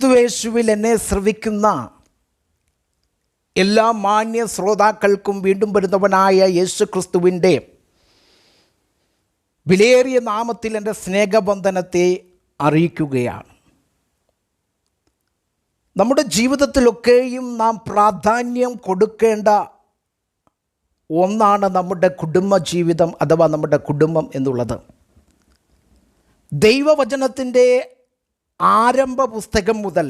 ക്രിസ്തുയേശുവിൽ എന്നെ ശ്രവിക്കുന്ന എല്ലാ മാന്യ ശ്രോതാക്കൾക്കും വീണ്ടും വരുന്നവനായ യേശു ക്രിസ്തുവിൻ്റെ വിലയേറിയ നാമത്തിൽ എൻ്റെ സ്നേഹബന്ധനത്തെ അറിയിക്കുകയാണ്. നമ്മുടെ ജീവിതത്തിലൊക്കെയും നാം പ്രാധാന്യം കൊടുക്കേണ്ട ഒന്നാണ് നമ്മുടെ കുടുംബജീവിതം അഥവാ നമ്മുടെ കുടുംബം എന്നുള്ളത്. ദൈവവചനത്തിൻ്റെ ആരംഭ പുസ്തകം മുതൽ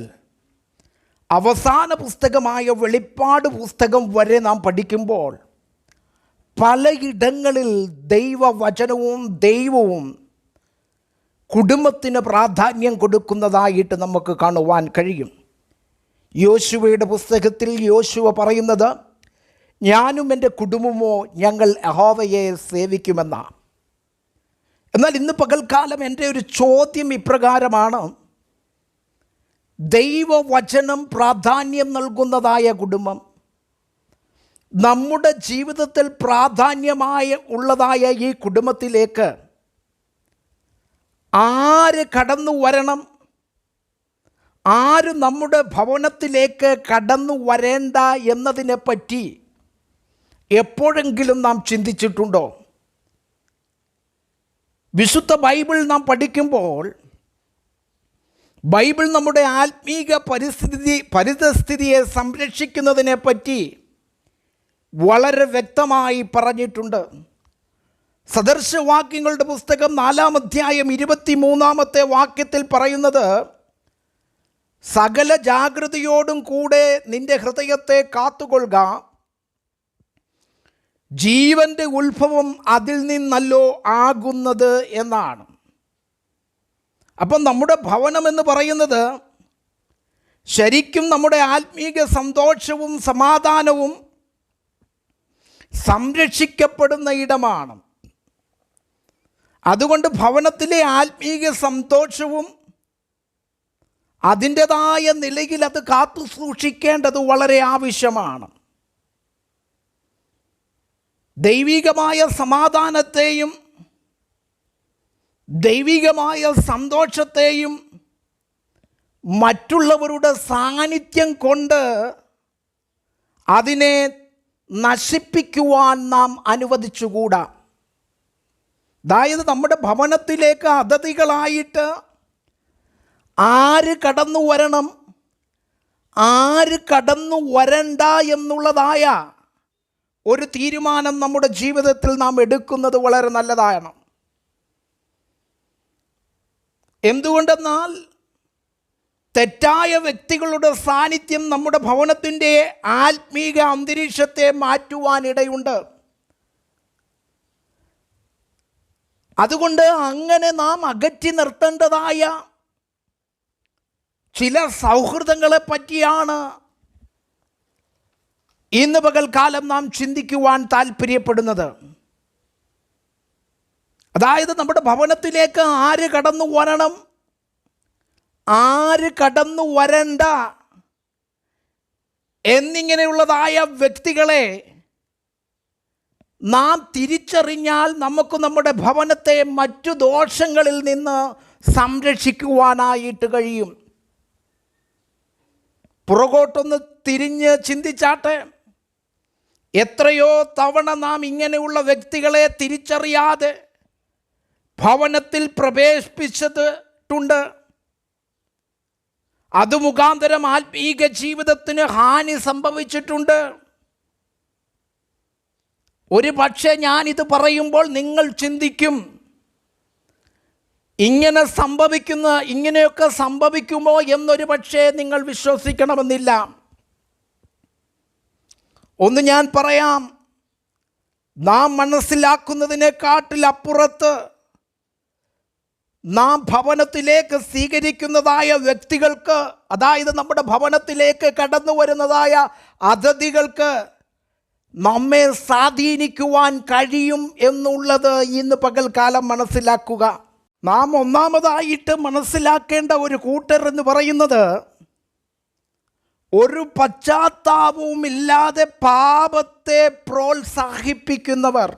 അവസാന പുസ്തകമായ വെളിപ്പാട് പുസ്തകം വരെ നാം പഠിക്കുമ്പോൾ പലയിടങ്ങളിൽ ദൈവവചനവും ദൈവവും കുടുംബത്തിന് പ്രാധാന്യം കൊടുക്കുന്നതായിട്ട് നമുക്ക് കാണുവാൻ കഴിയും. യോശുവയുടെ പുസ്തകത്തിൽ യോശുവ പറയുന്നത്, ഞാനും എൻ്റെ കുടുംബമോ ഞങ്ങൾ യഹോവയെ സേവിക്കുമെന്നാണ്. എന്നാൽ ഇന്ന് പകൽക്കാലം എൻ്റെ ഒരു ചോദ്യം ഇപ്രകാരമാണ്: ദൈവവചനം പ്രാധാന്യം നൽകുന്നതായ കുടുംബം, നമ്മുടെ ജീവിതത്തിൽ ഉള്ളതായ ഈ കുടുംബത്തിലേക്ക് ആര് കടന്നു വരണം, ആര് നമ്മുടെ ഭവനത്തിലേക്ക് കടന്നു വരേണ്ട എന്നതിനെപ്പറ്റി എപ്പോഴെങ്കിലും നാം ചിന്തിച്ചിട്ടുണ്ടോ? വിശുദ്ധ ബൈബിൾ നാം പഠിക്കുമ്പോൾ ബൈബിൾ നമ്മുടെ ആത്മീക പരിതസ്ഥിതിയെ സംരക്ഷിക്കുന്നതിനെപ്പറ്റി വളരെ വ്യക്തമായി പറഞ്ഞിട്ടുണ്ട്. സദൃശവാക്യങ്ങളുടെ പുസ്തകം 4-ാം അധ്യായം 23-ാമത്തെ വാക്യത്തിൽ പറയുന്നത്, സകല ജാഗ്രതയോടും കൂടെ നിന്റെ ഹൃദയത്തെ കാത്തുകൊള്ളുക, ജീവൻ്റെ ഉത്ഭവം അതിൽ നിന്നല്ലോ ആകുന്നത് എന്നാണ്. അപ്പം നമ്മുടെ ഭവനമെന്ന് പറയുന്നത് ശരിക്കും നമ്മുടെ ആത്മീക സന്തോഷവും സമാധാനവും സംരക്ഷിക്കപ്പെടുന്ന ഇടമാണ്. അതുകൊണ്ട് ഭവനത്തിലെ ആത്മീക സന്തോഷവും അതിൻ്റെതായ നിലയിൽ അത് കാത്തു സൂക്ഷിക്കേണ്ടത് വളരെ ആവശ്യമാണ്. ദൈവികമായ സമാധാനത്തെയും ദൈവികമായ സന്തോഷത്തെയും മറ്റുള്ളവരുടെ സാന്നിധ്യം കൊണ്ട് അതിനെ നശിപ്പിക്കുവാൻ നാം അനുവദിച്ചുകൂടാ. അതായത് നമ്മുടെ ഭവനത്തിലേക്ക് അതിഥികളായിട്ട് ആര് കടന്നു വരണം, ആര് കടന്നു വരണ്ട എന്നുള്ളതായ ഒരു തീരുമാനം നമ്മുടെ ജീവിതത്തിൽ നാം എടുക്കുന്നത് വളരെ നല്ലതാണ്. എന്തുകൊണ്ടെന്നാൽ തെറ്റായ വ്യക്തികളുടെ സാന്നിധ്യം നമ്മുടെ ഭവനത്തിൻ്റെ ആത്മീക അന്തരീക്ഷത്തെ മാറ്റുവാനിടയുണ്ട്. അതുകൊണ്ട് അങ്ങനെ നാം അകറ്റി നിർത്തേണ്ടതായ ചില സൗഹൃദങ്ങളെ പറ്റിയാണ് ഇന്ന് പകൽക്കാലം നാം ചിന്തിക്കുവാൻ താല്പര്യപ്പെടുന്നത്. അതായത് നമ്മുടെ ഭവനത്തിലേക്ക് ആര് കടന്നു വരണം, ആര് കടന്നു വരണ്ട എന്നിങ്ങനെയുള്ളതായ വ്യക്തികളെ നാം തിരിച്ചറിഞ്ഞാൽ നമുക്ക് നമ്മുടെ ഭവനത്തെ മറ്റു ദോഷങ്ങളിൽ നിന്ന് സംരക്ഷിക്കുവാനായിട്ട് കഴിയും. പുറകോട്ടൊന്ന് തിരിഞ്ഞ് ചിന്തിച്ചാട്ടെ, എത്രയോ തവണ നാം ഇങ്ങനെയുള്ള വ്യക്തികളെ തിരിച്ചറിയാതെ ഭവനത്തിൽ പ്രവേശിപ്പിച്ചിട്ടുണ്ട്. അത് മുഖാന്തരം ആത്മീക ജീവിതത്തിന് ഹാനി സംഭവിച്ചിട്ടുണ്ട്. ഒരു പക്ഷേ ഞാനിത് പറയുമ്പോൾ നിങ്ങൾ ചിന്തിക്കും, ഇങ്ങനെയൊക്കെ സംഭവിക്കുമോ എന്നൊരു പക്ഷേ നിങ്ങൾ വിശ്വസിക്കണമെന്നില്ല. ഒന്ന് ഞാൻ പറയാം, നാം മനസ്സിലാക്കുന്നതിനെക്കാട്ടിലപ്പുറത്ത് നാം ഭവനത്തിലേക്ക് സ്വീകരിക്കുന്നതായ വ്യക്തികൾക്ക്, അതായത് നമ്മുടെ ഭവനത്തിലേക്ക് കടന്നു വരുന്നതായ അതിഥികൾക്ക് നമ്മെ സ്വാധീനിക്കുവാൻ കഴിയും എന്നുള്ളത് ഇന്ന് പകൽക്കാലം മനസ്സിലാക്കുക. നാം ഒന്നാമതായിട്ട് മനസ്സിലാക്കേണ്ട ഒരു കൂട്ടർ എന്ന് പറയുന്നത്, ഒരു പശ്ചാത്താപവുമില്ലാതെ പാപത്തെ പ്രോത്സാഹിപ്പിക്കുന്നവർ.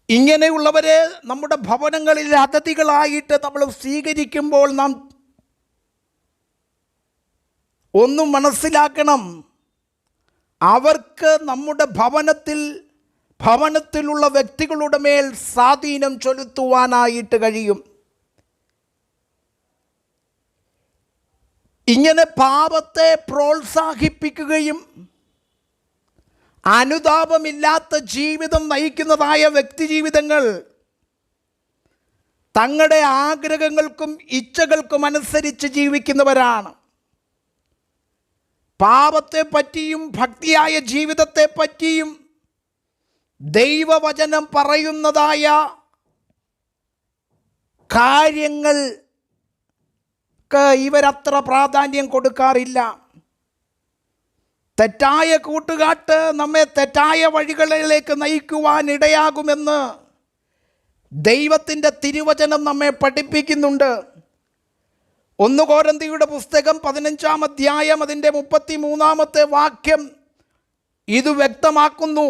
ഇങ്ങനെയുള്ളവരെ നമ്മുടെ ഭവനങ്ങളിൽ അതിഥികളായിട്ട് നമ്മൾ സ്വീകരിക്കുമ്പോൾ നാം ഒന്നും മനസ്സിലാക്കണം, അവർക്ക് നമ്മുടെ ഭവനത്തിലുള്ള വ്യക്തികളുടെ മേൽ സ്വാധീനം ചെലുത്തുവാനായിട്ട് കഴിയും. ഇങ്ങനെ പാപത്തെ പ്രോത്സാഹിപ്പിക്കുകയും അനുതാപമില്ലാത്ത ജീവിതം നയിക്കുന്നതായ വ്യക്തിജീവിതങ്ങൾ തങ്ങളുടെ ആഗ്രഹങ്ങൾക്കും ഇച്ഛകൾക്കും അനുസരിച്ച് ജീവിക്കുന്നവരാണ്. പാപത്തെ പറ്റിയും ഭക്തിയായ ജീവിതത്തെ പറ്റിയും ദൈവവചനം പറയുന്നതായ കാര്യങ്ങൾക്ക് ഇവരത്ര പ്രാധാന്യം കൊടുക്കാറില്ല. തെറ്റായ കൂട്ടുകാട്ട് നമ്മെ തെറ്റായ വഴികളിലേക്ക് നയിക്കുവാൻ ഇടയാകുമെന്ന് ദൈവത്തിൻ്റെ തിരുവചനം നമ്മെ പഠിപ്പിക്കുന്നുണ്ട്. 1 കൊരിന്ത്യരുടെ പുസ്തകം 15-ാം അധ്യായം അതിൻ്റെ 33-ാമത്തെ വാക്യം ഇത് വ്യക്തമാക്കുന്നു.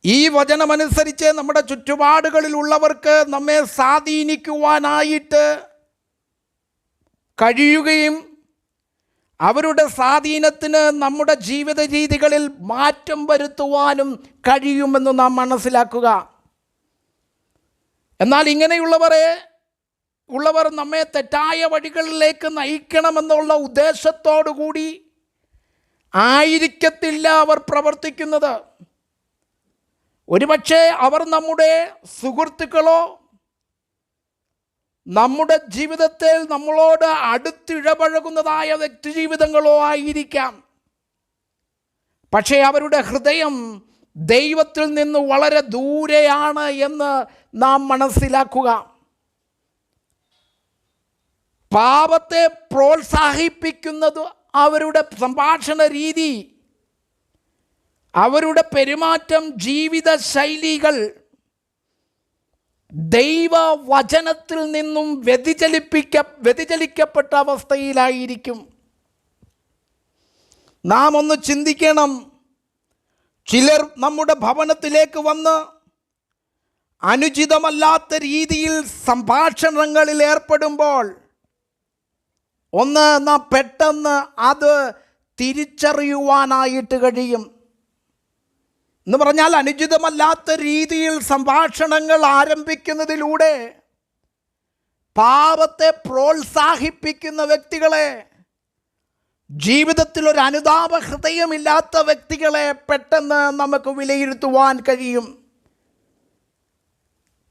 ഈ വചനമനുസരിച്ച് നമ്മുടെ ചുറ്റുപാടുകളിലുള്ളവർക്ക് നമ്മെ സ്വാധീനിക്കുവാനായിട്ട് കഴിയുകയും അവരുടെ സ്വാധീനത്തിന് നമ്മുടെ ജീവിത രീതികളിൽ മാറ്റം വരുത്തുവാനും കഴിയുമെന്ന് നാം മനസ്സിലാക്കുക. എന്നാൽ ഇങ്ങനെയുള്ളവർ നമ്മെ തെറ്റായ വഴികളിലേക്ക് നയിക്കണമെന്നുള്ള ഉദ്ദേശത്തോടു കൂടി ആയിരിക്കത്തില്ല അവർ പ്രവർത്തിക്കുന്നത്. ഒരുപക്ഷെ അവർ നമ്മുടെ സുഹൃത്തുക്കളോ നമ്മുടെ ജീവിതത്തിൽ നമ്മളോട് അടുത്തിടപഴകുന്നതായ വ്യക്തിജീവിതങ്ങളോ ആയിരിക്കാം. പക്ഷേ അവരുടെ ഹൃദയം ദൈവത്തിൽ നിന്ന് വളരെ ദൂരെയാണ് എന്ന് നാം മനസ്സിലാക്കുക. പാപത്തെ പ്രോത്സാഹിപ്പിക്കുന്നത് അവരുടെ സംഭാഷണ രീതി, അവരുടെ പെരുമാറ്റം, ജീവിത ശൈലികൾ ദൈവവചനത്തിൽ നിന്നും വ്യതിചലിക്കപ്പെട്ട അവസ്ഥയിലായിരിക്കും. നാം ഒന്ന് ചിന്തിക്കണം. ചിലർ നമ്മുടെ ഭവനത്തിലേക്ക് വന്ന് അനുചിതമല്ലാത്ത രീതിയിൽ സംഭാഷണങ്ങളിൽ ഏർപ്പെടുമ്പോൾ നാം പെട്ടെന്ന് അത് തിരിച്ചറിയുവാനായിട്ട് കഴിയും. എന്ന് പറഞ്ഞാൽ അനുചിതമല്ലാത്ത രീതിയിൽ സംഭാഷണങ്ങൾ ആരംഭിക്കുന്നതിലൂടെ പാപത്തെ പ്രോത്സാഹിപ്പിക്കുന്ന വ്യക്തികളെ, ജീവിതത്തിൽ ഒരു അനുതാപ ഹൃദയമില്ലാത്ത വ്യക്തികളെ പെട്ടെന്ന് നമുക്ക് വിലയിരുത്തുവാൻ കഴിയും.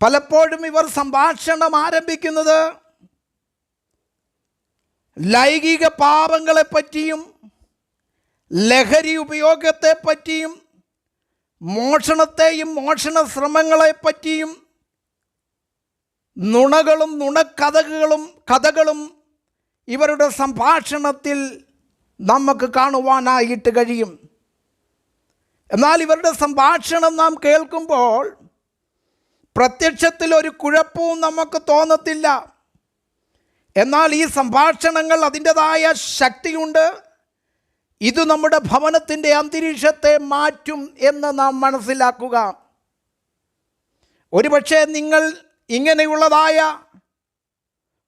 പലപ്പോഴും ഇവർ സംഭാഷണം ആരംഭിക്കുന്നത് ലൈംഗിക പാപങ്ങളെപ്പറ്റിയും ലഹരി ഉപയോഗത്തെപ്പറ്റിയും മോഷണത്തെയും മോഷണ ശ്രമങ്ങളെപ്പറ്റിയും നുണകളും കഥകളും ഇവരുടെ സംഭാഷണത്തിൽ നമുക്ക് കാണുവാനായിട്ട് കഴിയും. എന്നാൽ ഇവരുടെ സംഭാഷണം നാം കേൾക്കുമ്പോൾ പ്രത്യക്ഷത്തിൽ ഒരു കുഴപ്പവും നമുക്ക് തോന്നത്തില്ല. എന്നാൽ ഈ സംഭാഷണങ്ങൾ അതിൻ്റെതായ ശക്തിയുണ്ട്. ഇത് നമ്മുടെ ഭവനത്തിൻ്റെ അന്തരീക്ഷത്തെ മാറ്റും എന്ന് നാം മനസ്സിലാക്കുക. ഒരുപക്ഷെ നിങ്ങൾ ഇങ്ങനെയുള്ളതായ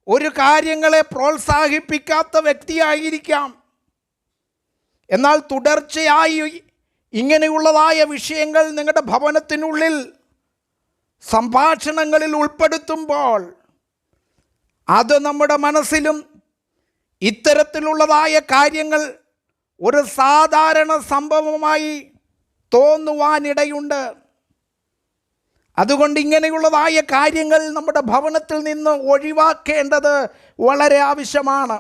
ഒരു കാര്യങ്ങളെ പ്രോത്സാഹിപ്പിക്കാത്ത വ്യക്തിയായിരിക്കാം. എന്നാൽ തുടർച്ചയായി ഇങ്ങനെയുള്ളതായ വിഷയങ്ങൾ നിങ്ങളുടെ ഭവനത്തിനുള്ളിൽ സംഭാഷണങ്ങളിൽ ഉൾപ്പെടുത്തുമ്പോൾ അത് നമ്മുടെ മനസ്സിലും ഇത്തരത്തിലുള്ളതായ കാര്യങ്ങൾ ഒരു സാധാരണ സംഭവമായി തോന്നുവാനിടയുണ്ട്. അതുകൊണ്ട് ഇങ്ങനെയുള്ളതായ കാര്യങ്ങൾ നമ്മുടെ ഭവനത്തിൽ നിന്ന് ഒഴിവാക്കേണ്ടത് വളരെ ആവശ്യമാണ്.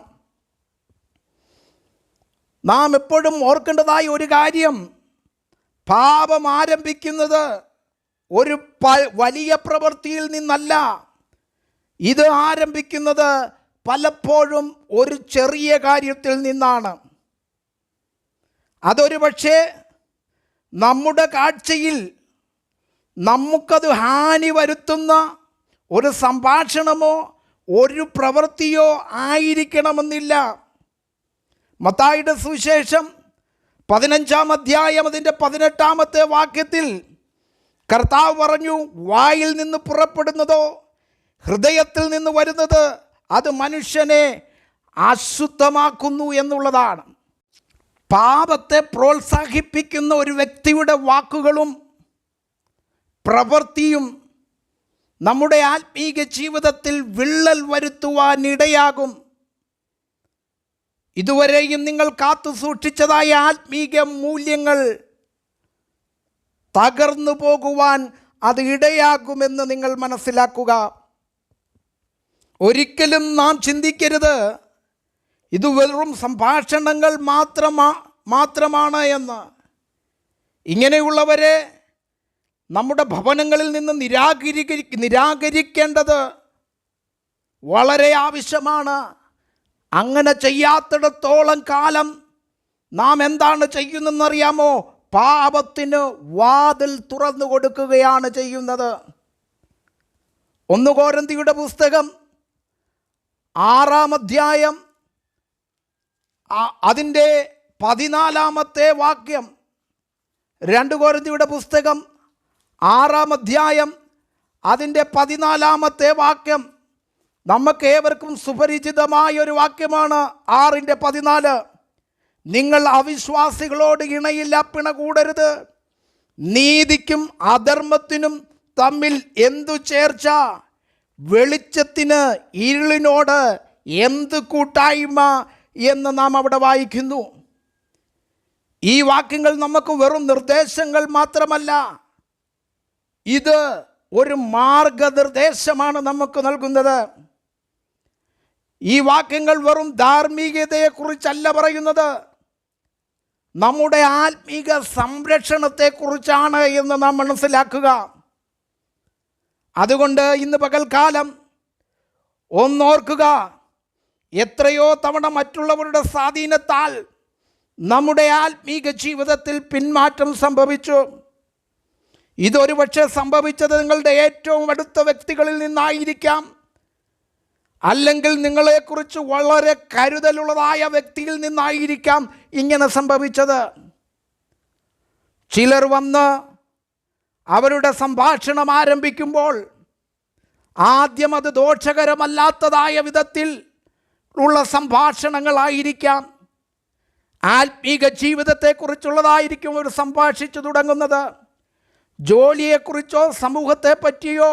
നാം എപ്പോഴും ഓർക്കേണ്ടതായ ഒരു കാര്യം, പാപം ആരംഭിക്കുന്നത് ഒരു വലിയ പ്രവൃത്തിയിൽ നിന്നല്ല. ഇത് ആരംഭിക്കുന്നത് പലപ്പോഴും ഒരു ചെറിയ കാര്യത്തിൽ നിന്നാണ്. അതൊരു പക്ഷേ നമ്മുടെ കാഴ്ചയിൽ നമുക്കത് ഹാനി വരുത്തുന്ന ഒരു സംഭാഷണമോ ഒരു പ്രവൃത്തിയോ ആയിരിക്കണമെന്നില്ല. മത്തായിയുടെ സുവിശേഷം 15-ാം അധ്യായം അതിൻ്റെ 18-ാമത്തെ വാക്യത്തിൽ കർത്താവ് പറഞ്ഞു, വായിൽ നിന്ന് പുറപ്പെടുന്നതോ ഹൃദയത്തിൽ നിന്ന് വരുന്നത് അത് മനുഷ്യനെ അശുദ്ധമാക്കുന്നു എന്നുള്ളതാണ്. പാപത്തെ പ്രോത്സാഹിപ്പിക്കുന്ന ഒരു വ്യക്തിയുടെ വാക്കുകളും പ്രവൃത്തിയും നമ്മുടെ ആത്മീക ജീവിതത്തിൽ വിള്ളൽ വരുത്തുവാനിടയാകും. ഇതുവരെയും നിങ്ങൾ കാത്തു സൂക്ഷിച്ചതായ ആത്മീക മൂല്യങ്ങൾ തകർന്നു പോകുവാൻ അത് ഇടയാകുമെന്ന് നിങ്ങൾ മനസ്സിലാക്കുക. ഒരിക്കലും നാം ചിന്തിക്കരുത് ഇത് വെറും സംഭാഷണങ്ങൾ മാത്രമാണ് എന്ന്. ഇങ്ങനെയുള്ളവരെ നമ്മുടെ ഭവനങ്ങളിൽ നിന്ന് നിരാകരിക്കേണ്ടത് വളരെ ആവശ്യമാണ്. അങ്ങനെ ചെയ്യാത്തിടത്തോളം കാലം നാം എന്താണ് ചെയ്യുന്നതെന്നറിയാമോ? പാപത്തിന് വാതിൽ തുറന്നു കൊടുക്കുകയാണ് ചെയ്യുന്നത്. 1 കൊരിന്ത്യരുടെ പുസ്തകം 6-ാം അധ്യായം അതിൻ്റെ 14-ാമത്തെ വാക്യം. 2 കൊരിന്ത്യരുടെ പുസ്തകം 6-ാം അധ്യായം അതിൻ്റെ 14-ാമത്തെ വാക്യം നമുക്ക് ഏവർക്കും സുപരിചിതമായ ഒരു വാക്യമാണ്. 6:14. നിങ്ങൾ അവിശ്വാസികളോട് ഇണയില്ല, പിണകൂടരുത്. നീതിക്കും അധർമ്മത്തിനും തമ്മിൽ എന്തു ചേർച്ച? വെളിച്ചത്തിന് ഇരുളിനോട് എന്ത് കൂട്ടായ്മ എന്ന് നാം അവിടെ വായിക്കുന്നു. ഈ വാക്യങ്ങൾ നമുക്ക് വെറും നിർദ്ദേശങ്ങൾ മാത്രമല്ല, ഇത് ഒരു മാർഗനിർദ്ദേശമാണ് നമുക്ക് നൽകുന്നത്. ഈ വാക്യങ്ങൾ വെറും ധാർമ്മികതയെക്കുറിച്ചല്ല പറയുന്നത്, നമ്മുടെ ആത്മീക സംരക്ഷണത്തെക്കുറിച്ചാണ് എന്ന് നാം മനസ്സിലാക്കുക. അതുകൊണ്ട് ഇന്ന് പകൽക്കാലം ഒന്നോർക്കുക, എത്രയോ തവണ മറ്റുള്ളവരുടെ സ്വാധീനത്താൽ നമ്മുടെ ആത്മീക ജീവിതത്തിൽ പിന്മാറ്റം സംഭവിച്ചു. ഇതൊരു പക്ഷേ സംഭവിച്ചത് നിങ്ങളുടെ ഏറ്റവും അടുത്ത വ്യക്തികളിൽ നിന്നായിരിക്കാം, അല്ലെങ്കിൽ നിങ്ങളെക്കുറിച്ച് വളരെ കരുതലുള്ളതായ വ്യക്തിയിൽ നിന്നായിരിക്കാം ഇങ്ങനെ സംഭവിച്ചത്. ചിലർ വന്ന് അവരുടെ സംഭാഷണം ആരംഭിക്കുമ്പോൾ ആദ്യം അത് ദോഷകരമല്ലാത്തതായ വിധത്തിൽ ഉള്ള സംഭാഷണങ്ങളായിരിക്കാം. ആത്മീക ജീവിതത്തെക്കുറിച്ചുള്ളതായിരിക്കും അവർ സംഭാഷിച്ചു തുടങ്ങുന്നത്. ജോലിയെക്കുറിച്ചോ സമൂഹത്തെ പറ്റിയോ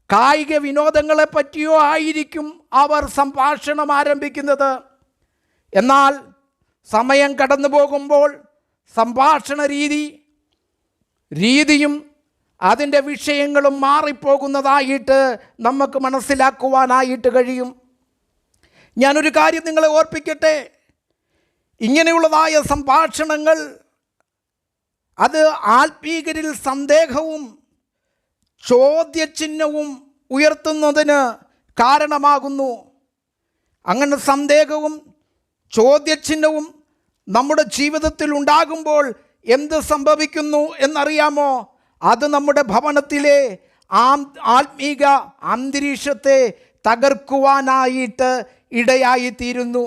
കായിക വിനോദങ്ങളെ പറ്റിയോ ആയിരിക്കും അവർ സംഭാഷണം ആരംഭിക്കുന്നത്. എന്നാൽ സമയം കടന്നു പോകുമ്പോൾ സംഭാഷണ രീതിയും അതിൻ്റെ വിഷയങ്ങളും മാറിപ്പോകുന്നതായിട്ട് നമുക്ക് മനസ്സിലാക്കുവാനായിട്ട് കഴിയും. ഞാനൊരു കാര്യം നിങ്ങളെ ഓർപ്പിക്കട്ടെ, ഇങ്ങനെയുള്ളതായ സംഭാഷണങ്ങൾ അത് ആത്മീകരിൽ സന്ദേഹവും ചോദ്യചിഹ്നവും ഉയർത്തുന്നതിന് കാരണമാകുന്നു. അങ്ങനെ സന്ദേഹവും ചോദ്യചിഹ്നവും നമ്മുടെ ജീവിതത്തിൽ ഉണ്ടാകുമ്പോൾ എന്ത് സംഭവിക്കുന്നു എന്നറിയാമോ? അത് നമ്മുടെ ഭവനത്തിലെ ആത്മീക അന്തരീക്ഷത്തെ തകർക്കുവാനായിട്ട് ഇടയായിത്തീരുന്നു.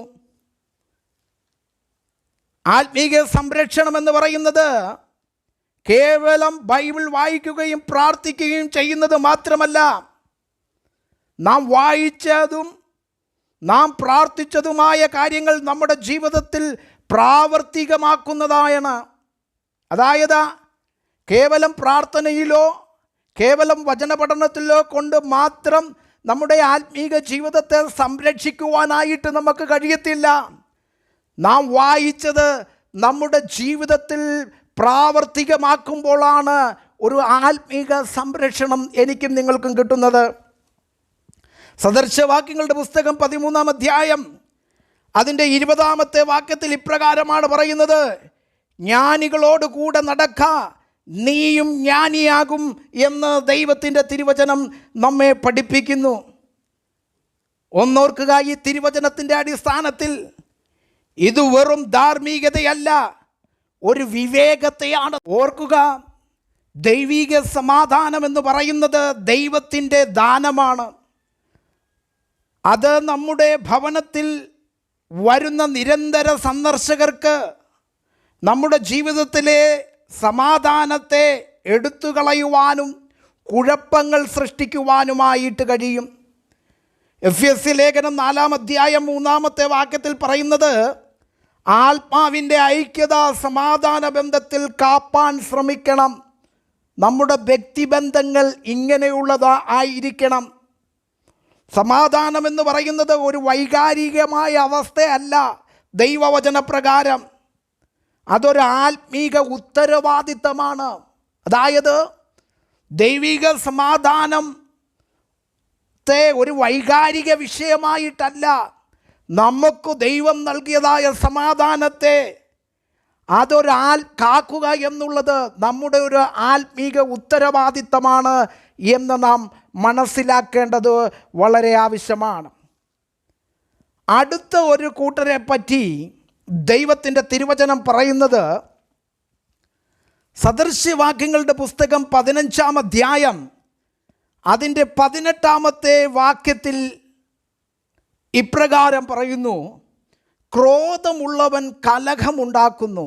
ആത്മീക സംരക്ഷണം എന്ന് പറയുന്നത് കേവലം ബൈബിൾ വായിക്കുകയും പ്രാർത്ഥിക്കുകയും ചെയ്യുന്നത് മാത്രമല്ല, നാം വായിച്ചതും നാം പ്രാർത്ഥിച്ചതുമായ കാര്യങ്ങൾ നമ്മുടെ ജീവിതത്തിൽ പ്രാവർത്തികമാക്കുന്നതാണ്. അതായത് കേവലം പ്രാർത്ഥനയിലോ കേവലം വചനപഠനത്തിലോ കൊണ്ട് മാത്രം നമ്മുടെ ആത്മീക ജീവിതത്തെ സംരക്ഷിക്കുവാനായിട്ട് നമുക്ക് കഴിയത്തില്ല. നാം വായിച്ചത് നമ്മുടെ ജീവിതത്തിൽ പ്രാവർത്തികമാക്കുമ്പോഴാണ് ഒരു ആത്മീക സംരക്ഷണം എനിക്കും നിങ്ങൾക്കും കിട്ടുന്നത്. സദൃശവാക്യങ്ങളുടെ പുസ്തകം 13-ാം അധ്യായം അതിൻ്റെ 20-ാമത്തെ വാക്യത്തിൽ ഇപ്രകാരമാണ് പറയുന്നത്: ജ്ഞാനികളോട് കൂടെ നടക്ക, നീയും ജ്ഞാനിയാകും എന്ന് ദൈവത്തിൻ്റെ തിരുവചനം നമ്മെ പഠിപ്പിക്കുന്നു. ഒന്നോർക്കുക, ഈ തിരുവചനത്തിൻ്റെ അടിസ്ഥാനത്തിൽ ഇത് വെറും ധാർമ്മികതയല്ല, ഒരു വിവേകത്തെയാണ്. ഓർക്കുക, ദൈവിക സമാധാനം എന്ന് പറയുന്നത് ദൈവത്തിൻ്റെ ദാനമാണ്. അത് നമ്മുടെ ഭവനത്തിൽ വരുന്ന നിരന്തര സന്ദർശകർക്ക് നമ്മുടെ ജീവിതത്തിലെ സമാധാനത്തെ എടുത്തു കളയുവാനും കുഴപ്പങ്ങൾ സൃഷ്ടിക്കുവാനുമായിട്ട് കഴിയും. എഫെസ്യ ലേഖനം 4-ാം അധ്യായം 3-ാമത്തെ വാക്യത്തിൽ പറയുന്നത്, ആത്മാവിൻ്റെ ഐക്യത സമാധാന ബന്ധത്തിൽ കാപ്പാൻ ശ്രമിക്കണം. നമ്മുടെ വ്യക്തിബന്ധങ്ങൾ ഇങ്ങനെയുള്ളതാ ആയിരിക്കണം. സമാധാനം എന്ന് പറയുന്നത് ഒരു വൈകാരികമായ അവസ്ഥയല്ല. ദൈവവചനപ്രകാരം അതൊരു ആത്മീക ഉത്തരവാദിത്തമാണ്. അതായത് ദൈവിക സമാധാനത്തെ ഒരു വൈകാരിക വിഷയമായിട്ടല്ല, നമുക്ക് ദൈവം നൽകിയതായ സമാധാനത്തെ കാക്കുക എന്നുള്ളത് നമ്മുടെ ഒരു ആത്മീക ഉത്തരവാദിത്തമാണ് എന്ന് നാം മനസ്സിലാക്കേണ്ടത് വളരെ ആവശ്യമാണ്. അടുത്ത ഒരു കൂട്ടരെ പറ്റി ദൈവത്തിൻ്റെ തിരുവചനം പറയുന്നത് സദൃശ്യവാക്യങ്ങളുടെ പുസ്തകം 15-ാം അധ്യായം അതിൻ്റെ 18-ാമത്തെ വാക്യത്തിൽ ഇപ്രകാരം പറയുന്നു, ക്രോധമുള്ളവൻ കലഹമുണ്ടാക്കുന്നു,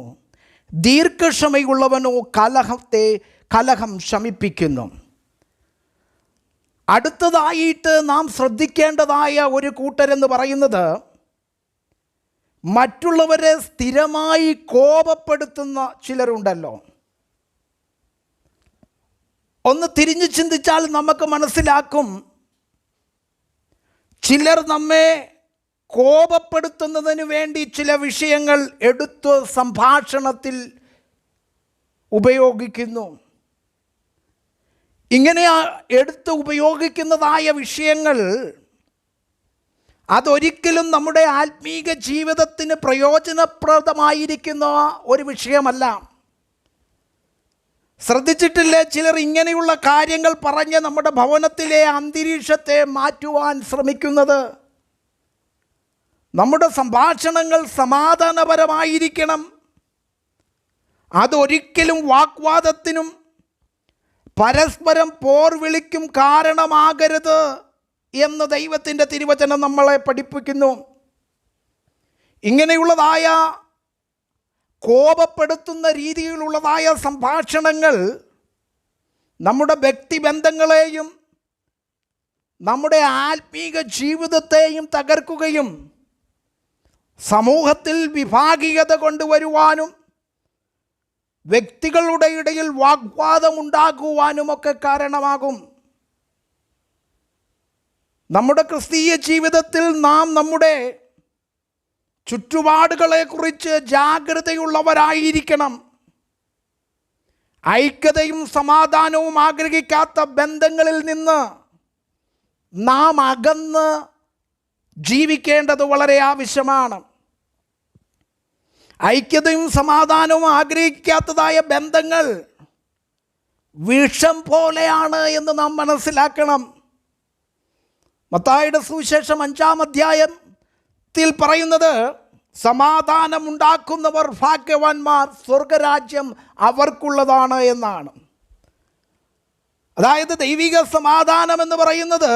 ദീർഘക്ഷമയുള്ളവനോ കലഹം ശമിപ്പിക്കുന്നു. അടുത്തതായിട്ട് നാം ശ്രദ്ധിക്കേണ്ടതായ ഒരു കൂട്ടരെന്ന് പറയുന്നത് മറ്റുള്ളവരെ സ്ഥിരമായി കോപപ്പെടുത്തുന്ന ചിലരുണ്ടല്ലോ. ഒന്ന് തിരിഞ്ഞു ചിന്തിച്ചാൽ നമുക്ക് മനസ്സിലാക്കും, ചിലർ നമ്മെ കോപപ്പെടുത്തുന്നതിന് വേണ്ടി ചില വിഷയങ്ങൾ എടുത്ത് സംഭാഷണത്തിൽ ഉപയോഗിക്കുന്നു. ഇങ്ങനെ എടുത്ത് ഉപയോഗിക്കുന്നതായ വിഷയങ്ങൾ അതൊരിക്കലും നമ്മുടെ ആത്മീക ജീവിതത്തിന് പ്രയോജനപ്രദമായിരിക്കുന്ന ഒരു വിഷയമല്ല. ശ്രദ്ധിച്ചിട്ടില്ലേ, ചിലർ ഇങ്ങനെയുള്ള കാര്യങ്ങൾ പറഞ്ഞ് നമ്മുടെ ഭവനത്തിലെ അന്തരീക്ഷത്തെ മാറ്റുവാൻ ശ്രമിക്കുന്നത്. നമ്മുടെ സംഭാഷണങ്ങൾ സമാധാനപരമായിരിക്കണം. അതൊരിക്കലും വാഗ്വാദത്തിനും പരസ്പരം പോർവിളിക്കും കാരണമാകരുത് എന്ന് ദൈവത്തിൻ്റെ തിരുവചനം നമ്മളെ പഠിപ്പിക്കുന്നു. ഇങ്ങനെയുള്ളതായ കോപപ്പെടുത്തുന്ന രീതിയിലുള്ളതായ സംഭാഷണങ്ങൾ നമ്മുടെ വ്യക്തിബന്ധങ്ങളെയും നമ്മുടെ ആത്മീക ജീവിതത്തെയും തകർക്കുകയും സമൂഹത്തിൽ വിഭാഗീയത കൊണ്ടുവരുവാനും വ്യക്തികളുടെ ഇടയിൽ വാഗ്വാദമുണ്ടാകുവാനുമൊക്കെ കാരണമാകും. നമ്മുടെ ക്രിസ്തീയ ജീവിതത്തിൽ നാം നമ്മുടെ ചുറ്റുപാടുകളെക്കുറിച്ച് ജാഗ്രതയുള്ളവരായിരിക്കണം. ഐക്യതയും സമാധാനവും ആഗ്രഹിക്കാത്ത ബന്ധങ്ങളിൽ നിന്ന് നാം അകന്ന് ജീവിക്കേണ്ടത് വളരെ ആവശ്യമാണ്. ഐക്യതയും സമാധാനവും ആഗ്രഹിക്കാത്തതായ ബന്ധങ്ങൾ വിഷം പോലെയാണ് എന്ന് നാം മനസ്സിലാക്കണം. മത്തായിയുടെ സുവിശേഷം 5-ാം അധ്യായത്തിൽ പറയുന്നത്, സമാധാനമുണ്ടാക്കുന്നവർ ഭാഗ്യവാന്മാർ, സ്വർഗരാജ്യം അവർക്കുള്ളതാണ് എന്നാണ്. അതായത് ദൈവിക സമാധാനം എന്ന് പറയുന്നത്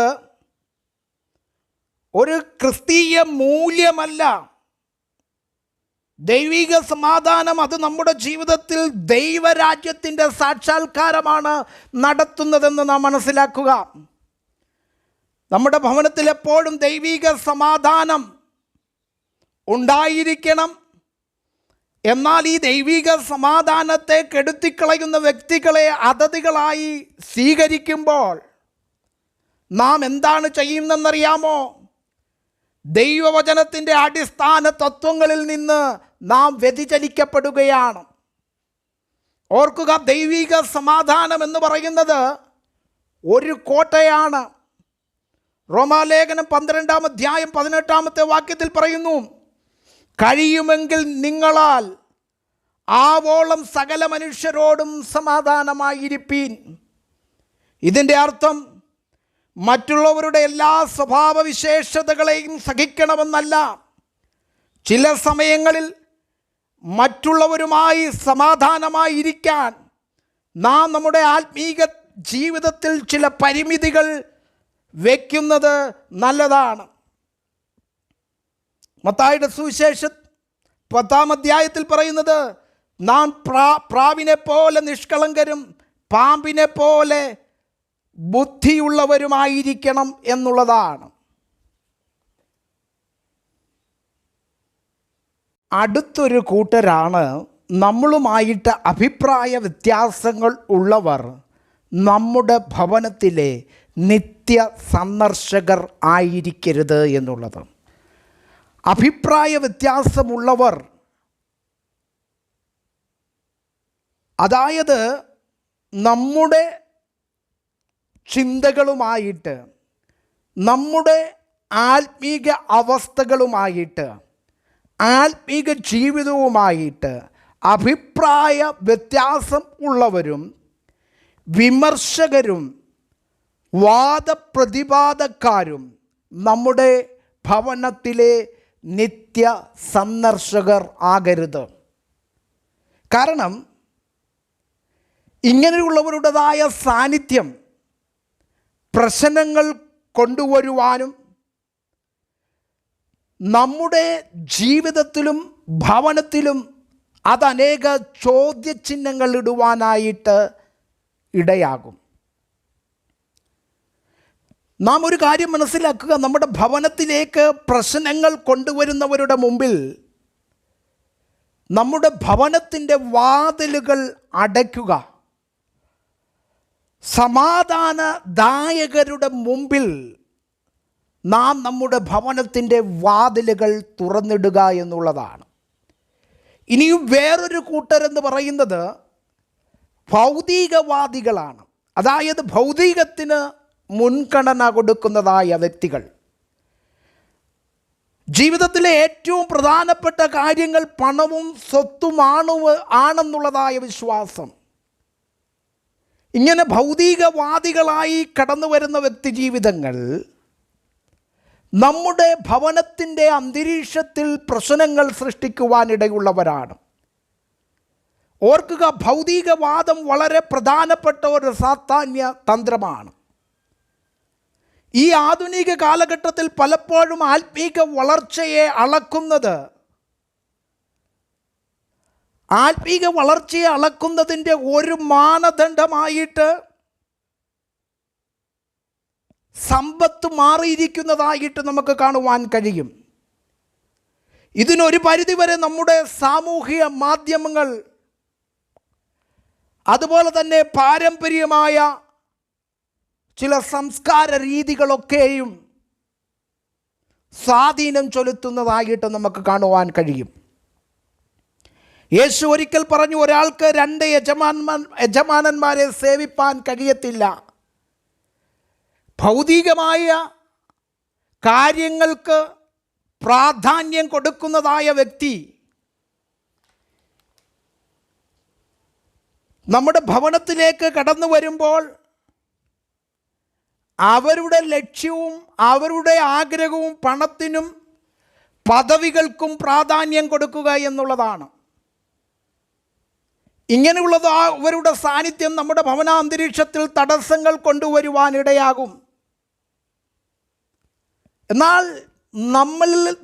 ഒരു ക്രിസ്തീയ മൂല്യമല്ല. ദൈവിക സമാധാനം അത് നമ്മുടെ ജീവിതത്തിൽ ദൈവരാജ്യത്തിൻ്റെ സാക്ഷാത്കാരമാണ് നടത്തുന്നതെന്ന് നാം മനസ്സിലാക്കുക. നമ്മുടെ ഭവനത്തിൽ എപ്പോഴും ദൈവിക സമാധാനം ഉണ്ടായിരിക്കണം. എന്നാൽ ഈ ദൈവിക സമാധാനത്തെ കെടുത്തിക്കളയുന്ന വ്യക്തികളെ അതിഥികളായി സ്വീകരിക്കുമ്പോൾ നാം എന്താണ് ചെയ്യുന്നതെന്നറിയാമോ? ദൈവവചനത്തിൻ്റെ അടിസ്ഥാന തത്വങ്ങളിൽ നിന്ന് നാം വ്യതിചലിക്കപ്പെടുകയാണ്. ഓർക്കുക, ദൈവിക സമാധാനം എന്ന് പറയുന്നത് ഒരു കോട്ടയാണ്. റോമാലേഖനം 12-ാം അധ്യായം 18-ാമത്തെ വാക്യത്തിൽ പറയുന്നു, കഴിയുമെങ്കിൽ നിങ്ങളാൽ ആവോളം സകല മനുഷ്യരോടും സമാധാനമായിരിപ്പീൻ. ഇതിൻ്റെ അർത്ഥം മറ്റുള്ളവരുടെ എല്ലാ സ്വഭാവവിശേഷതകളെയും സഹിക്കണമെന്നല്ല. ചില സമയങ്ങളിൽ മറ്റുള്ളവരുമായി സമാധാനമായിരിക്കാൻ നാം നമ്മുടെ ആത്മീക ജീവിതത്തിൽ ചില പരിമിതികൾ വയ്ക്കുന്നത് നല്ലതാണ്. മത്തായിയുടെ സുവിശേഷം 10-ാം അധ്യായത്തിൽ പറയുന്നത്, നാം പ്രാവിനെ പോലെ നിഷ്കളങ്കരും പാമ്പിനെ പോലെ ബുദ്ധിയുള്ളവരുമായിരിക്കണം എന്നുള്ളതാണ്. അടുത്തൊരു കൂട്ടരാണ് നമ്മളുമായിട്ട് അഭിപ്രായ വ്യത്യാസങ്ങൾ ഉള്ളവർ നമ്മുടെ ഭവനത്തിലെ നിത്യ സന്ദർശകർ ആയിരിക്കരുത് എന്നുള്ളത്. അഭിപ്രായ വ്യത്യാസമുള്ളവർ, അതായത് നമ്മുടെ ചിന്തകളുമായിട്ട്, നമ്മുടെ ആത്മീക അവസ്ഥകളുമായിട്ട്, ആത്മീക ജീവിതവുമായിട്ട് അഭിപ്രായ വ്യത്യാസം ഉള്ളവരും വിമർശകരും വാദപ്രതിവാദക്കാരും നമ്മുടെ ഭവനത്തിലെ നിത്യ സന്ദർശകർ ആകരുത്. കാരണം ഇങ്ങനെയുള്ളവരുടേതായ സാന്നിധ്യം പ്രശ്നങ്ങൾ കൊണ്ടുവരുവാനും നമ്മുടെ ജീവിതത്തിലും ഭവനത്തിലും അതനേക ചോദ്യചിഹ്നങ്ങൾ ഇടുവാനായിട്ട് ഇടയാകും. നാം ഒരു കാര്യം മനസ്സിലാക്കുക, നമ്മുടെ ഭവനത്തിലേക്ക് പ്രശ്നങ്ങൾ കൊണ്ടുവരുന്നവരുടെ മുമ്പിൽ നമ്മുടെ ഭവനത്തിൻ്റെ വാതിലുകൾ അടയ്ക്കുക. സമാധാനദായകരുടെ മുമ്പിൽ നാം നമ്മുടെ ഭവനത്തിൻ്റെ വാതിലുകൾ തുറന്നിടുക എന്നുള്ളതാണ്. ഇനിയും വേറൊരു കൂട്ടരെന്ന് പറയുന്നത് ഭൗതികവാദികളാണ്. അതായത് ഭൗതികത്തിന് മുൻഗണന കൊടുക്കുന്നതായ വ്യക്തികൾ. ജീവിതത്തിലെ ഏറ്റവും പ്രധാനപ്പെട്ട കാര്യങ്ങൾ പണവും സ്വത്തുമാണെന്നുള്ളതായ വിശ്വാസം. ഇങ്ങനെ ഭൗതികവാദികളായി കടന്നു വരുന്ന വ്യക്തി ജീവിതങ്ങൾ നമ്മുടെ ഭവനത്തിൻ്റെ അന്തരീക്ഷത്തിൽ പ്രശ്നങ്ങൾ സൃഷ്ടിക്കുവാനിടയുള്ളവരാണ്. ഓർക്കുക, ഭൗതികവാദം വളരെ പ്രധാനപ്പെട്ട ഒരു സാത്താന്യ തന്ത്രമാണ്. ഈ ആധുനിക കാലഘട്ടത്തിൽ പലപ്പോഴും ആത്മീക വളർച്ചയെ അളക്കുന്നതിൻ്റെ ഒരു മാനദണ്ഡമായിട്ട് സമ്പത്ത് മാറിയിരിക്കുന്നതായിട്ട് നമുക്ക് കാണുവാൻ കഴിയും. ഇതിനൊരു പരിധിവരെ നമ്മുടെ സാമൂഹിക മാധ്യമങ്ങൾ, അതുപോലെ തന്നെ പാരമ്പര്യമായ ചില സംസ്കാര രീതികളൊക്കെയും സ്വാധീനം ചെലുത്തുന്നതായിട്ട് നമുക്ക് കാണുവാൻ കഴിയും. യേശു ഒരിക്കൽ പറഞ്ഞു, ഒരാൾക്ക് 2 യജമാനന്മാരെ സേവിപ്പാൻ കഴിയത്തില്ല. ഭൗതികമായ കാര്യങ്ങൾക്ക് പ്രാധാന്യം കൊടുക്കുന്നതായ വ്യക്തി നമ്മുടെ ഭവനത്തിലേക്ക് കടന്നു വരുമ്പോൾ അവരുടെ ലക്ഷ്യവും അവരുടെ ആഗ്രഹവും പണത്തിനും പദവികൾക്കും പ്രാധാന്യം കൊടുക്കുക എന്നുള്ളതാണ്. ഇങ്ങനെയുള്ളത് അവരുടെ സാന്നിധ്യം നമ്മുടെ ഭവനാന്തരീക്ഷത്തിൽ തടസ്സങ്ങൾ കൊണ്ടുവരുവാനിടയാകും. എന്നാൽ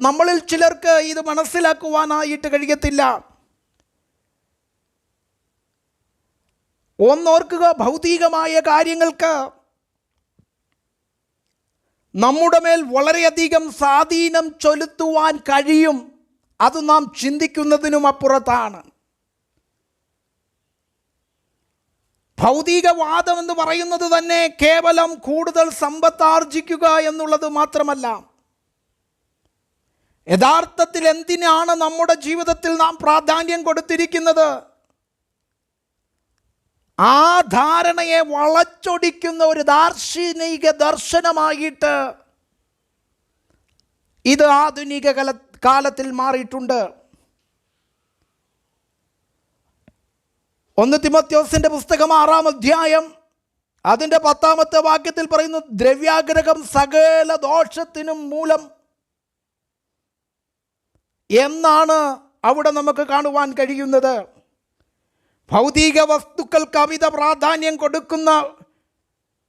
നമ്മളിൽ ചിലർക്ക് ഇത് മനസ്സിലാക്കുവാനായിട്ട് കഴിയത്തില്ല. ഒന്നോർക്കുക, ഭൗതികമായ കാര്യങ്ങൾക്ക് നമ്മുടെ മേൽ വളരെയധികം സ്വാധീനം ചെലുത്തുവാൻ കഴിയും. അത് നാം ചിന്തിക്കുന്നതിനും അപ്പുറത്താണ്. ഭൗതികവാദം എന്ന് പറയുന്നത് തന്നെ കേവലം കൂടുതൽ സമ്പത്താർജിക്കുക എന്നുള്ളത് മാത്രമല്ല. യഥാർത്ഥത്തിൽ എന്തിനാണ് നമ്മുടെ ജീവിതത്തിൽ നാം പ്രാധാന്യം കൊടുത്തിരിക്കുന്നത്? ആ ധാരണയെ വളച്ചൊടിക്കുന്ന ഒരു ദാർശനിക ദർശനമായിട്ട് ഇത് ആധുനിക കാലത്തിൽ മാറിയിട്ടുണ്ട്. 1 തിമോഥെയോസിൻ്റെ പുസ്തകം 6-ാം അധ്യായം അതിൻ്റെ 10-ാമത്തെ വാക്യത്തിൽ പറയുന്നു, ദ്രവ്യാഗ്രഹം സകല ദോഷത്തിനും മൂലം എന്നാണ് അവിടെ നമുക്ക് കാണുവാൻ കഴിയുന്നത്. ഭൗതിക വസ്തുക്കൾക്ക് അമിത പ്രാധാന്യം കൊടുക്കുന്ന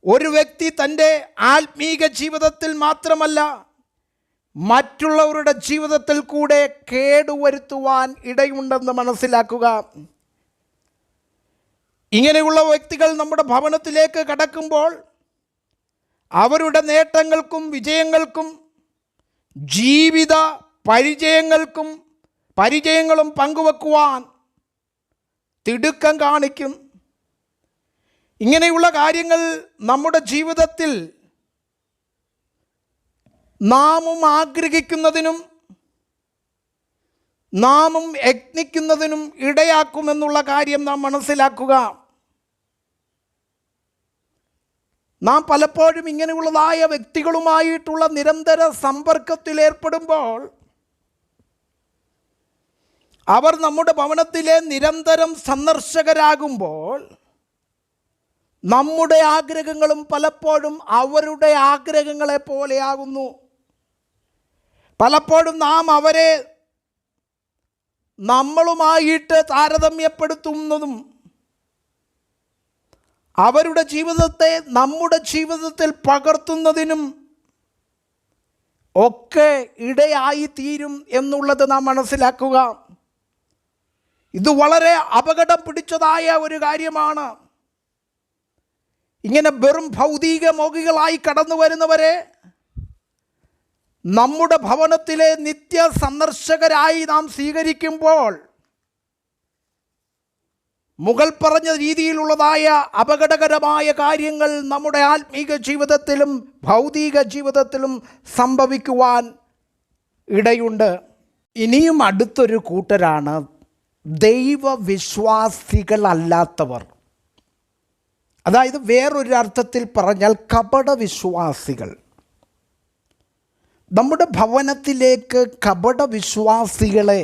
ഒരു വ്യക്തി തൻ്റെ ആത്മീക ജീവിതത്തിൽ മാത്രമല്ല മറ്റുള്ളവരുടെ ജീവിതത്തിൽ കൂടെ കേടുവരുത്തുവാൻ ഇടയുണ്ടെന്ന് മനസ്സിലാക്കുക. ഇങ്ങനെയുള്ള വ്യക്തികൾ നമ്മുടെ ഭവനത്തിലേക്ക് കടക്കുമ്പോൾ അവരുടെ നേട്ടങ്ങൾക്കും വിജയങ്ങൾക്കും ജീവിത പരിചയങ്ങൾക്കും പരിചയങ്ങളും പങ്കുവെക്കുവാൻ തിടുക്കം കാണിക്കും. ഇങ്ങനെയുള്ള കാര്യങ്ങൾ നമ്മുടെ ജീവിതത്തിൽ നാമും ആഗ്രഹിക്കുന്നതിനും നാമും യത്നിക്കുന്നതിനും ഇടയാക്കുമെന്നുള്ള കാര്യം നാം മനസ്സിലാക്കുക. നാം പലപ്പോഴും ഇങ്ങനെയുള്ളതായ വ്യക്തികളുമായിട്ടുള്ള നിരന്തര സമ്പർക്കത്തിലേർപ്പെടുമ്പോൾ അവർ നമ്മുടെ ഭവനത്തിലെ നിരന്തരം സന്ദർശകരാകുമ്പോൾ നമ്മുടെ ആഗ്രഹങ്ങളും പലപ്പോഴും അവരുടെ ആഗ്രഹങ്ങളെ പോലെയാകുന്നു. പലപ്പോഴും നാം അവരെ നമ്മളുമായിട്ട് താരതമ്യപ്പെടുത്തുന്നതും അവരുടെ ജീവിതത്തെ നമ്മുടെ ജീവിതത്തിൽ പകർത്തുന്നതിനും ഒക്കെ ഇടയായി തീരും എന്നുള്ളത് നാം മനസ്സിലാക്കുക. ഇത് വളരെ അപകടം പിടിച്ചതായ ഒരു കാര്യമാണ്. ഇങ്ങനെ വെറും ഭൗതിക മോഹികളായി കടന്നു വരുന്നവരെ നമ്മുടെ ഭവനത്തിലെ നിത്യ സന്ദർശകരായി നാം സ്വീകരിക്കുമ്പോൾ മുകൾ പറഞ്ഞ രീതിയിലുള്ളതായ അപകടകരമായ കാര്യങ്ങൾ നമ്മുടെ ആത്മീക ജീവിതത്തിലും ഭൗതിക ജീവിതത്തിലും സംഭവിക്കുവാൻ ഇടയുണ്ട്. ഇനിയും അടുത്തൊരു കൂട്ടരാണ് ദൈവവിശ്വാസികളല്ലാത്തവർ. അതായത് വേറൊരു അർത്ഥത്തിൽ പറഞ്ഞാൽ കപടവിശ്വാസികൾ. നമ്മുടെ ഭവനത്തിലേക്ക് കപടവിശ്വാസികളെ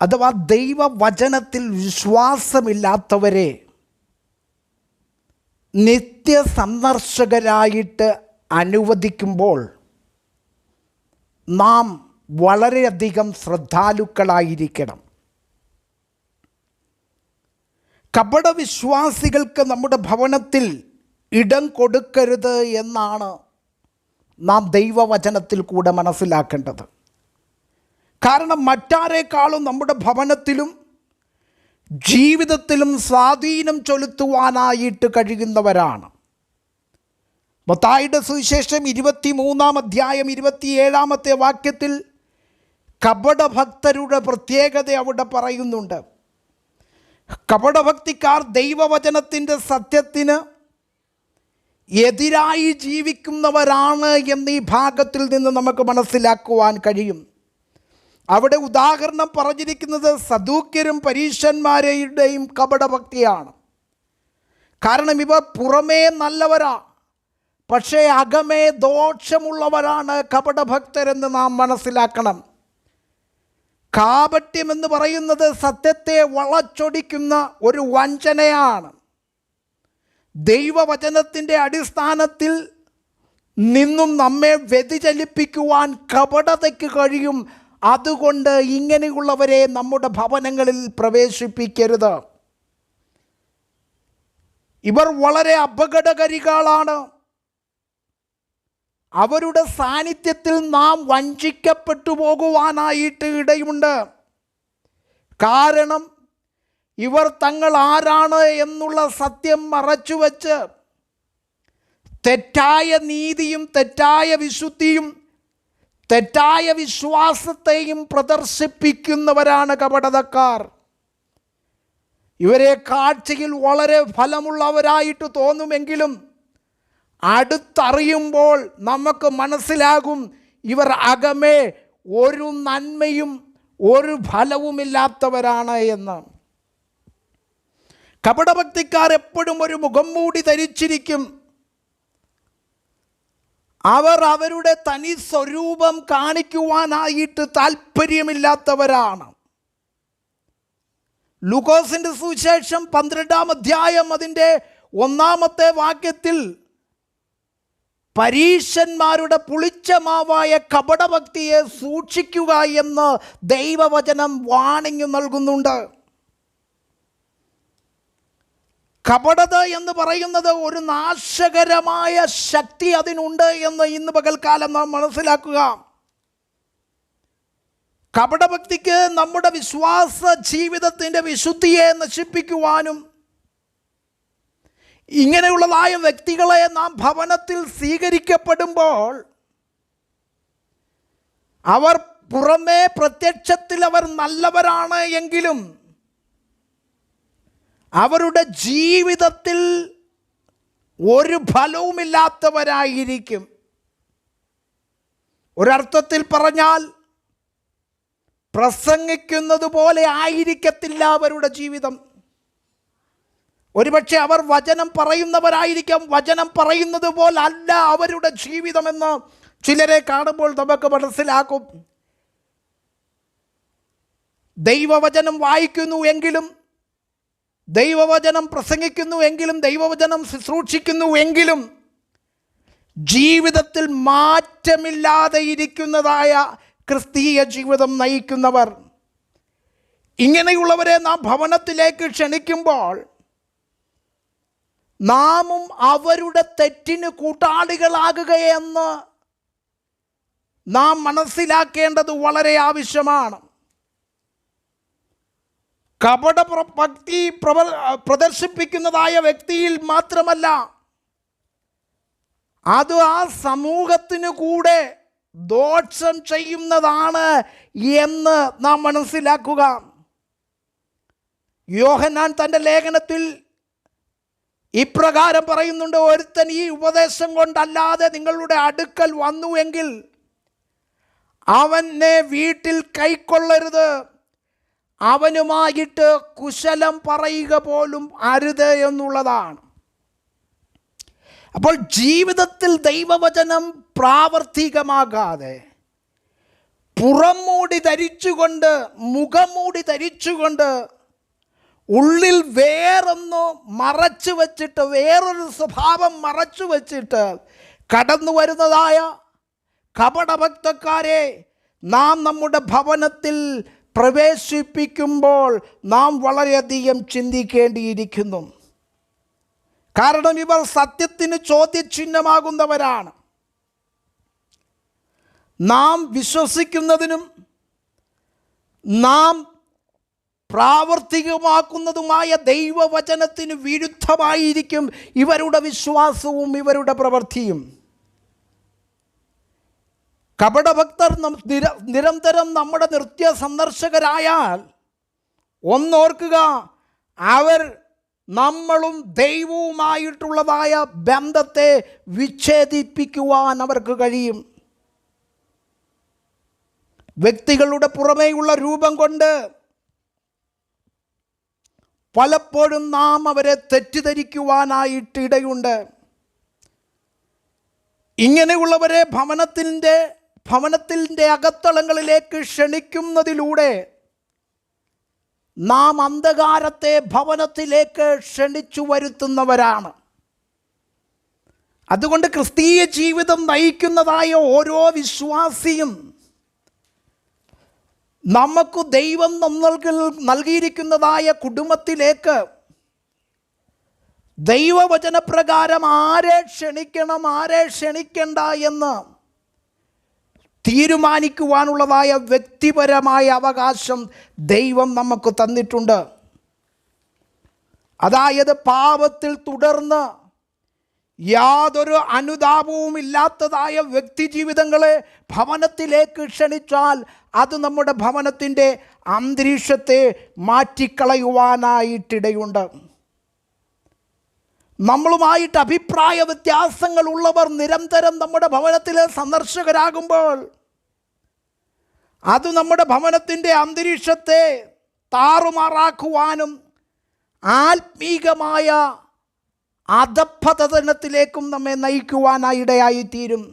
അഥവാ ദൈവവചനത്തിൽ വിശ്വാസമില്ലാത്തവരെ നിത്യസന്ദർശകരായിട്ട് അനുവദിക്കുമ്പോൾ നാം വളരെയധികം ശ്രദ്ധാലുക്കളായിരിക്കണം. കപടവിശ്വാസികൾക്ക് നമ്മുടെ ഭവനത്തിൽ ഇടം കൊടുക്കരുത് എന്നാണ് നാം ദൈവവചനത്തിൽ കൂടെ മനസ്സിലാക്കേണ്ടത്. കാരണം മറ്റാരേക്കാളും നമ്മുടെ ഭവനത്തിലും ജീവിതത്തിലും സ്വാധീനം ചെലുത്തുവാനായിട്ട് കഴിയുന്നവരാണ്. മത്തായിയുടെ സുവിശേഷം 23-ാം അധ്യായം 27-ാമത്തെ വാക്യത്തിൽ കപടഭക്തരുടെ പ്രത്യേകത അവിടെ പറയുന്നുണ്ട്. കപടഭക്തിക്കാർ ദൈവവചനത്തിൻ്റെ സത്യത്തിന് എതിരായി ജീവിക്കുന്നവരാണ് എന്ന് ഈ ഭാഗത്തിൽ നിന്ന് നമുക്ക് മനസ്സിലാക്കുവാൻ കഴിയും. അവിടെ ഉദാഹരണം പറഞ്ഞിരിക്കുന്നത് സദൂക്യരും പരീശന്മാരുടെയും കപടഭക്തിയാണ്. കാരണം ഇവർ പുറമേ നല്ലവരാ, പക്ഷേ അകമേ ദോഷമുള്ളവരാണ് കപടഭക്തരെന്ന് നാം മനസ്സിലാക്കണം. കാപട്യം എന്ന് പറയുന്നത് സത്യത്തെ വളച്ചൊടിക്കുന്ന ഒരു വഞ്ചനയാണ്. ദൈവവചനത്തിൻ്റെ അടിസ്ഥാനത്തിൽ നിന്നും നമ്മെ വ്യതിചലിപ്പിക്കുവാൻ കപടതയ്ക്ക് കഴിയും. അതുകൊണ്ട് ഇങ്ങനെയുള്ളവരെ നമ്മുടെ ഭവനങ്ങളിൽ പ്രവേശിപ്പിക്കരുത്. ഇവർ വളരെ അപകടകാരികളാണ്. അവരുടെ സാന്നിധ്യത്തിൽ നാം വഞ്ചിക്കപ്പെട്ടു പോകുവാനായിട്ട് ഇടയുണ്ട്. കാരണം ഇവർ തങ്ങൾ ആരാണ് എന്നുള്ള സത്യം മറച്ചുവെച്ച് തെറ്റായ നീതിയും തെറ്റായ വിശുദ്ധിയും തെറ്റായ വിശ്വാസത്തെയും പ്രദർശിപ്പിക്കുന്നവരാണ് കപടതക്കാർ. ഇവരെ കാഴ്ചയിൽ വളരെ ഫലമുള്ളവരായിട്ട് തോന്നുമെങ്കിലും അടുത്തറിയുമ്പോൾ നമുക്ക് മനസ്സിലാകും ഇവർ അകമേ ഒരു നന്മയും ഒരു ഫലവുമില്ലാത്തവരാണ് എന്ന്. കപടഭക്തിക്കാർ എപ്പോഴും ഒരു മുഖം മൂടി ധരിച്ചിരിക്കും. അവർ അവരുടെ തനി സ്വരൂപം കാണിക്കുവാനായിട്ട് താല്പര്യമില്ലാത്തവരാണ്. ലൂക്കോസിൻ്റെ സുവിശേഷം 12-ാം അധ്യായം അതിൻ്റെ 1-ാമത്തെ വാക്യത്തിൽ പരീശന്മാരുടെ പുളിച്ച മാവായ കപടഭക്തിയെ സൂക്ഷിക്കുക എന്ന് ദൈവവചനം വാണിംഗ് നൽകുന്നുണ്ട്. കപടത എന്ന് പറയുന്നത് ഒരു നാശകരമായ ശക്തി അതിനുണ്ട് എന്ന് ഇന്ന് പകൽക്കാലം നാം മനസ്സിലാക്കുക. കപടഭക്തിക്ക് നമ്മുടെ വിശ്വാസ ജീവിതത്തിൻ്റെ വിശുദ്ധിയെ നശിപ്പിക്കുവാനും ഇങ്ങനെയുള്ളതായ വ്യക്തികളെ നാം ഭവനത്തിൽ സ്വീകരിക്കപ്പെടുമ്പോൾ അവർ പുറമേ പ്രത്യക്ഷത്തിൽ അവർ നല്ലവരാണ് എങ്കിലും അവരുടെ ജീവിതത്തിൽ ഒരു ഫലവുമില്ലാത്തവരായിരിക്കും. ഒരർത്ഥത്തിൽ പറഞ്ഞാൽ പ്രസംഗിക്കുന്നത് പോലെ ആയിരിക്കത്തില്ല അവരുടെ ജീവിതം. ഒരുപക്ഷെ അവർ വചനം പറയുന്നവരായിരിക്കാം, വചനം പറയുന്നത് പോലല്ല അവരുടെ ജീവിതമെന്ന് ചിലരെ കാണുമ്പോൾ നമുക്ക് മനസ്സിലാക്കും. ദൈവവചനം വായിക്കുന്നു എങ്കിലും, ദൈവവചനം പ്രസംഗിക്കുന്നു എങ്കിലും, ദൈവവചനം ശുശ്രൂഷിക്കുന്നു എങ്കിലും ജീവിതത്തിൽ മാറ്റമില്ലാതെ ഇരിക്കുന്നതായ ക്രിസ്തീയ ജീവിതം നയിക്കുന്നവർ, ഇങ്ങനെയുള്ളവരെ നാം ഭവനത്തിലേക്ക് ക്ഷണിക്കുമ്പോൾ നാമും അവരുടെ തെറ്റിന് കൂട്ടാളികളാകുകയെന്ന് നാം മനസ്സിലാക്കേണ്ടത് വളരെ ആവശ്യമാണ്. കപട ഭക്തി പ്രദർശിപ്പിക്കുന്നതായ വ്യക്തിയിൽ മാത്രമല്ല, അത് ആ സമൂഹത്തിന് കൂടെ ദോഷം ചെയ്യുന്നതാണ് എന്ന് നാം മനസ്സിലാക്കുക. യോഹന്നാൻ തൻ്റെ ലേഖനത്തിൽ ഇപ്രകാരം പറയുന്നുണ്ട്: ഒരുത്തൻ ഈ ഉപദേശം കൊണ്ടല്ലാതെ നിങ്ങളുടെ അടുക്കൽ വന്നുവെങ്കിൽ അവനെ വീട്ടിൽ കൈക്കൊള്ളരുത്, അവനുമായിട്ട് കുശലം പറയുക പോലും അരുത് എന്നുള്ളതാണ്. അപ്പോൾ ജീവിതത്തിൽ ദൈവവചനം പ്രാവർത്തികമാകാതെ പുറംമൂടി ധരിച്ചുകൊണ്ട്, മുഖംമൂടി ധരിച്ചുകൊണ്ട്, ഉള്ളിൽ വേറൊന്ന് മറച്ചു വച്ചിട്ട്, വേറൊരു സ്വഭാവം മറച്ചു വച്ചിട്ട് കടന്നു വരുന്നതായ കപടഭക്തക്കാരെ നാം നമ്മുടെ ഭവനത്തിൽ പ്രവേശിപ്പിക്കുമ്പോൾ നാം വളരെയധികം ചിന്തിക്കേണ്ടിയിരിക്കുന്നു. കാരണം ഇവർ സത്യത്തിന് ചോദ്യചിഹ്നമാകുന്നവരാണ്. നാം വിശ്വസിക്കുന്നതിനും നാം പ്രാവർത്തികമാക്കുന്നതുമായ ദൈവവചനത്തിന് വിരുദ്ധമായിരിക്കും ഇവരുടെ വിശ്വാസവും ഇവരുടെ പ്രവൃത്തിയും. കപടഭക്തർ നിരന്തരം നമ്മുടെ നിത്യ സന്ദർശകരായാൽ ഒന്നോർക്കുക, അവർ നമ്മളും ദൈവവുമായിട്ടുള്ളതായ ബന്ധത്തെ വിച്ഛേദിപ്പിക്കുവാൻ അവർക്ക് കഴിയും. വ്യക്തികളുടെ പുറമേയുള്ള രൂപം കൊണ്ട് പലപ്പോഴും നാം അവരെ തെറ്റിദ്ധരിക്കുവാനായിട്ട് ഇടയുണ്ട്. ഇങ്ങനെയുള്ളവരെ ഭവനത്തിൻ്റെ അകത്തളങ്ങളിലേക്ക് ക്ഷണിക്കുന്നതിലൂടെ നാം അന്ധകാരത്തെ ഭവനത്തിലേക്ക് ക്ഷണിച്ചു വരുത്തുന്നവരാണ്. അതുകൊണ്ട് ക്രിസ്തീയ ജീവിതം നയിക്കുന്നതായ ഓരോ വിശ്വാസിയും നമുക്ക് ദൈവം നൽകിയിരിക്കുന്നതായ കുടുംബത്തിലേക്ക് ദൈവവചനപ്രകാരം ആരെ ക്ഷണിക്കണം, ആരെ ക്ഷണിക്കണ്ട എന്ന് തീരുമാനിക്കുവാനുള്ളതായ വ്യക്തിപരമായ അവകാശം ദൈവം നമുക്ക് തന്നിട്ടുണ്ട്. അതായത് പാപത്തിൽ തുടർന്ന് യാതൊരു അനുതാപവും ഇല്ലാത്തതായ വ്യക്തി ജീവിതങ്ങളെ ഭവനത്തിലേക്ക് ക്ഷണിച്ചാൽ അത് നമ്മുടെ ഭവനത്തിൻ്റെ അന്തരീക്ഷത്തെ മാറ്റിക്കളയുവാനായിട്ടിടയുണ്ട്. നമ്മളുമായിട്ട് അഭിപ്രായ വ്യത്യാസങ്ങളുള്ളവർ നിരന്തരം നമ്മുടെ ഭവനത്തിലെ സന്ദർശകരാകുമ്പോൾ അത് നമ്മുടെ ഭവനത്തിൻ്റെ അന്തരീക്ഷത്തെ താറുമാറാക്കുവാനും ആത്മീകമായ അധപ്പതനത്തിലേക്കും നമ്മെ നയിക്കുവാനായിടയായിത്തീരും.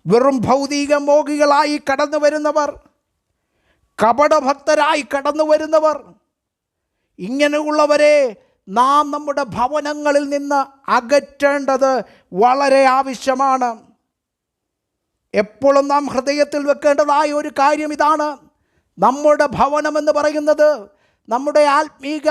വെറും ഭൗതിക മോഹികളായി കടന്നു വരുന്നവർ, കപടഭക്തരായി കടന്നു വരുന്നവർ, ഇങ്ങനെയുള്ളവരെ നാം നമ്മുടെ ഭവനങ്ങളിൽ നിന്ന് അകറ്റേണ്ടത് വളരെ ആവശ്യമാണ്. എപ്പോഴും നാം ഹൃദയത്തിൽ വെക്കേണ്ടതായ ഒരു കാര്യം ഇതാണ്: നമ്മുടെ ഭവനമെന്ന് പറയുന്നത് നമ്മുടെ ആത്മീക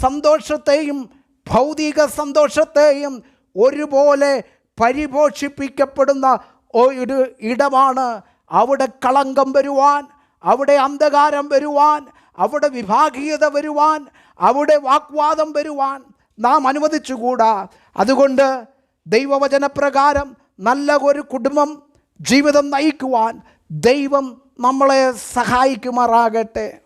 സന്തോഷത്തെയും ഭൗതിക സന്തോഷത്തെയും ഒരുപോലെ പരിപോഷിപ്പിക്കപ്പെടുന്ന ഒരു ഇടമാണ്. അവിടെ കളങ്കം വരുവാൻ, അവിടെ അന്ധകാരം വരുവാൻ, അവിടെ വിഭാഗീയത വരുവാൻ, അവിടെ വാഗ്വാദം വരുവാൻ നാം അനുവദിച്ചുകൂടാ. അതുകൊണ്ട് ദൈവവചനപ്രകാരം നല്ല ഒരു കുടുംബം ജീവിതം നയിക്കുവാൻ ദൈവം നമ്മളെ സഹായിക്കുമാറാകട്ടെ.